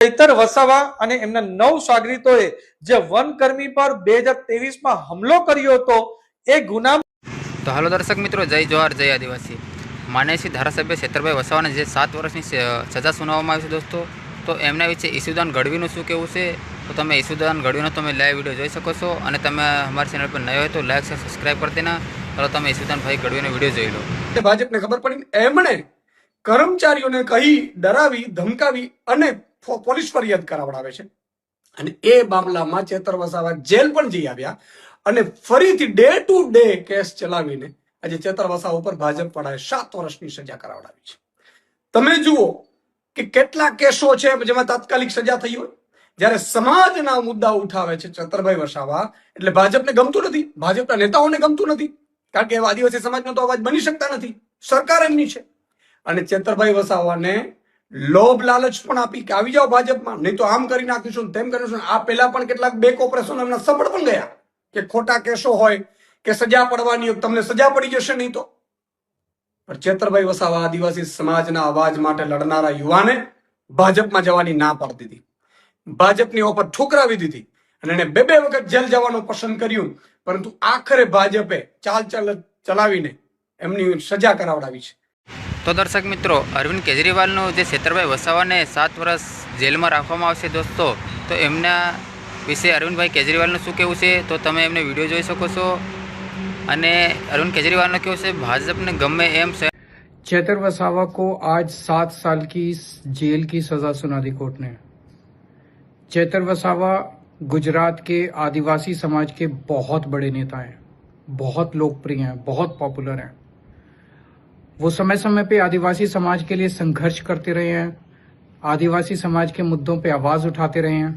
ચૈતર વસાવા અને એમના 9 સાગરીતોએ જે વનકર્મી પર 2023માં હુમલો કર્યો હતો એ ગુના તો હાલો દર્શક મિત્રો, જય જોહાર, જય આદિવાસી. માનનીય ધારાસભ્ય છેતરભાઈ વસાવાને જે 7 વર્ષની સજા સુનાવવામાં આવી છે દોસ્તો, તો એમના વિશે ઈસુદાન ગઢવીનું શું કહેવું છે, તો તમે ઈસુદાન ગઢવીનો તમે લાઈવ વિડીયો જોઈ શકો છો. અને તમે અમારી ચેનલ પર નવા હોય તો લાઈક અને સબસ્ક્રાઈબ કરી દેના. તો તમે ઈસુદાનભાઈ ગઢવીનો વિડીયો જોઈ લો. ભાજપને ખબર પડી, એમણે કર્મચારીઓને કહી ડરાવી ધમકાવી અને પોલીસ ફરિયાદ કરાવડાવે છે. અને એ મામલામાં ચેતર વસાવા જેલ પણ જઈ આવ્યા અને ફરીથી ડે ટુ ડે કેસ ચલાવીને આજે ચેતર વસાવા ઉપર ભાજપ વાળાએ 7 વર્ષની સજા કરાવડાવી છે. તમે જુઓ કે કેટલા કેસો છે જેમાં તાત્કાલિક સજા થઈ હોય. જ્યારે સમાજના મુદ્દા ઉઠાવે છે ચેતરભાઈ વસાવા, એટલે ભાજપને ગમતું નથી, ભાજપના નેતાઓને ગમતું નથી, કારણ કે આદિવાસી સમાજનો તો અવાજ બની શકતા નથી, સરકાર એમની છે. અને ચેતરભાઈ વસાવાને લોભ લાલચ પણ આપી કે આવી જાઓ ભાજપમાં, નહીં તો આમ કરી નાખીશું તેમ કરીશું. આ પહેલા પણ કેટલાક બેક ઓપરેશન એમના સફળ પણ ગયા કે ખોટા કેસો હોય કે સજા પડવાની હોય, તમને સજા પડી જશે નહીં તો. પણ ચેતરભાઈ વસાવા આદિવાસી સમાજના અવાજ માટે લડનારા યુવાને ભાજપમાં જવાની ના પાડી દીધી, ભાજપની ઓફર ઠુકરાવી દીધી અને એને 2 વખત જેલ જવાનું પસંદ કર્યું. પરંતુ આખરે ભાજપે ચાલ ચલાવીને એમની સજા કરાવડાવી છે. તો દર્શક મિત્રો, અરવિંદ કેજરીવાલનું જે છેતરભાઈ વસાવાને 7 વર્ષ જેલમાં રાખવામાં આવશે દોસ્તો, તો એમના વિશે અરવિંદભાઈ કેજરીવાલનું શું કહેવું છે, તો તમે એમને વિડીયો જોઈ શકો છો. અને અરવિંદ કેજરીવાલનું કેવું છે, ભાજપને ગમે એમ છે. चेतर वसावा को आज 7 साल की जेल की सजा सुना दी कोर्ट ने. चेतर वसावा गुजरात के आदिवासी समाज के बहुत बड़े नेता हैं, बहुत लोकप्रिय हैं, बहुत पॉपुलर हैं. वो समय समय पे आदिवासी समाज के लिए संघर्ष करते रहे हैं, आदिवासी समाज के मुद्दों पे आवाज उठाते रहे हैं.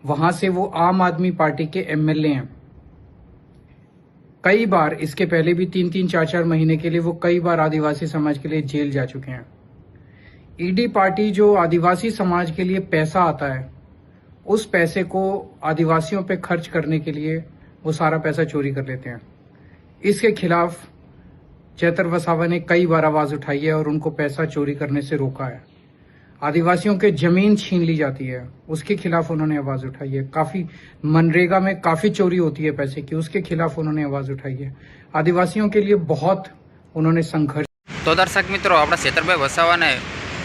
वहां से वो आम आदमी पार्टी के एमएलए हैं. कई बार इसके पहले भी 3-3, 4-4 महीने के लिए वो कई बार आदिवासी समाज के लिए जेल जा चुके हैं. ईडी पार्टी जो आदिवासी समाज के लिए पैसा आता है, उस पैसे को आदिवासियों पे खर्च करने के लिए वो सारा पैसा चोरी कर लेते हैं. इसके खिलाफ चेतर वसावा ने कई बार आवाज उठाई है और उनको पैसा चोरी करने से रोका है. आदिवासियों के जमीन छीन ली जाती है, उसके खिलाफ उन्होंने आवाज उठाई है. काफी मनरेगा में काफी चोरी होती है पैसे की, उसके खिलाफ उन्होंने आवाज उठाई है. आदिवासियों के लिए बहुत उन्होंने संघर्ष. તો દર્શક મિત્રો, આપણા છેતરભાઈ વસાવાને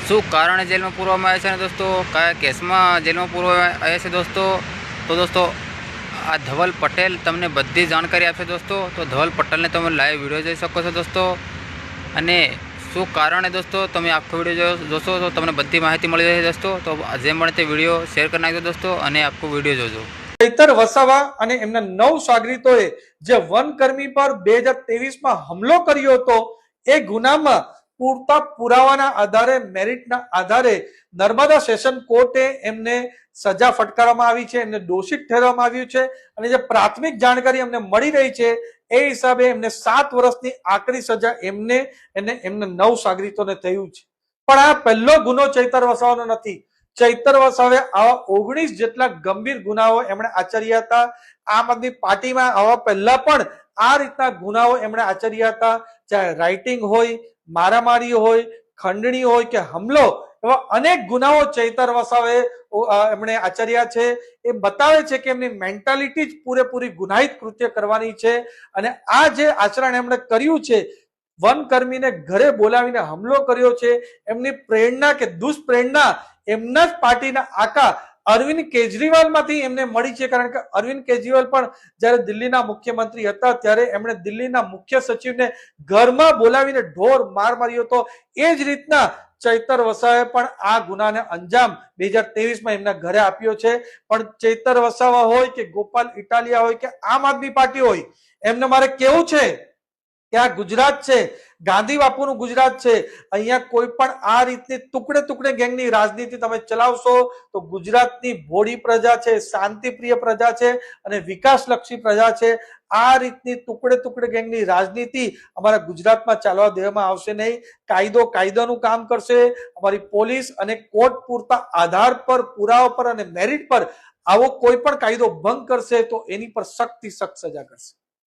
શું કારણે જેલમાં પૂરવામાં આવ્યા છે ને દોસ્તો, કયા કેસમાં જેલમાં પૂરવામાં આવ્યા છે દોસ્તો, તો દોસ્તો આ ધવલ પટેલ તમને બધી જાણકારી આપશે દોસ્તો. તો ધવલ પટેલને તમે લાઈવ વિડીયો જોઈ શકો છો દોસ્તો. અને શું કારણે દોસ્તો તમે આખો વિડીયો જોશો તો તમને બધી માહિતી મળી જશે દોસ્તો. તો જેમ બને તે વિડીયો શેર કરી નાખજો દોસ્તો અને આખો વિડીયો જોજો. ચૈતર વસાવા અને એમના 9 સાગરીતોએ જે વનકર્મી પર 2023માં હુમલો કર્યો હતો એ ગુનામાં પૂરતા પુરાવાના આધારે, મેરિટના આધારે નર્મદા સેશન કોર્ટે એમને સજા ફટકારવામાં આવી છે, એમને દોષિત ઠેરવવામાં આવ્યું છે. અને જે પ્રાથમિક જાણકારી અમને મળી રહી છે એ હિસાબે એમને 7 વર્ષની આકરી સજા એમને અને એમના 9 સાગરીતોને થયું છે. પણ આ પહેલો ગુનો ચૈતર વસાવાનો નથી. ચૈતર વસાવે આવા 19 જેટલા ગંભીર ગુનાઓ એમણે આચર્યા હતા. આમ આદમી પાર્ટીમાં આવા પહેલા પણ આ રીતના ગુનાઓ એમણે આચર્યા હતા. ચાહે રાઇટિંગ હોય, મારામારી હોય, ખંડણી હોય કે હુમલો, એવા અનેક ગુનાઓ ચૈતર વસાવે એમણે આચર્યા છે. એ બતાવે છે કે એમની મેન્ટાલિટી જ પૂરેપૂરી ગુનાહિત કૃત્ય કરવાની છે. અને આ જે આચરણ એમણે કર્યું છે, વનકર્મીને ઘરે બોલાવીને હુમલો કર્યો છે, એમની પ્રેરણા કે દુષ્પ્રેરણા એમના જ પાર્ટીના આકા અરવિંદ કેજરીવાલમાંથી એમને મળી છે. કારણ કે અરવિંદ કેજરીવાલ પણ જ્યારે દિલ્હીના મુખ્યમંત્રી હતા ત્યારે એમણે દિલ્હીના મુખ્ય સચિવને ઘરમાં બોલાવીને ઢોર માર માર્યો હતો. એ જ રીતના ચૈતર વસાવાએ પણ આ ગુનાને અંજામ 2023માં એમના ઘરે આપ્યો છે. પણ ચૈતર વસાવા હોય કે ગોપાલ ઇટાલિયા હોય કે આમ આદમી પાર્ટી હોય, એમને મારે કેવું છે કે આ ગુજરાત છે, ગાંધી બાપુનું ગુજરાત છે. અહીંયા કોઈ પણ આ રીતની ટુકડે ટુકડે ગેંગની રાજનીતિ તમે ચલાવશો તો ગુજરાતની ભોળી પ્રજા છે, શાંતિપ્રિય પ્રજા છે અને વિકાસલક્ષી પ્રજા છે. આ રીતની ટુકડે ટુકડે ગેંગની રાજનીતિ અમારા ગુજરાતમાં ચાલવા દેવામાં આવશે નહીં. કાયદો કાયદાનું કામ કરશે. અમારી પોલીસ અને કોર્ટ પૂરતા આધાર પર, પુરાવા પર અને મેરિટ પર આવો કોઈ પણ કાયદો ભંગ કરશે તો એની પર સખ્તથી સખ્ત સજા કરશે.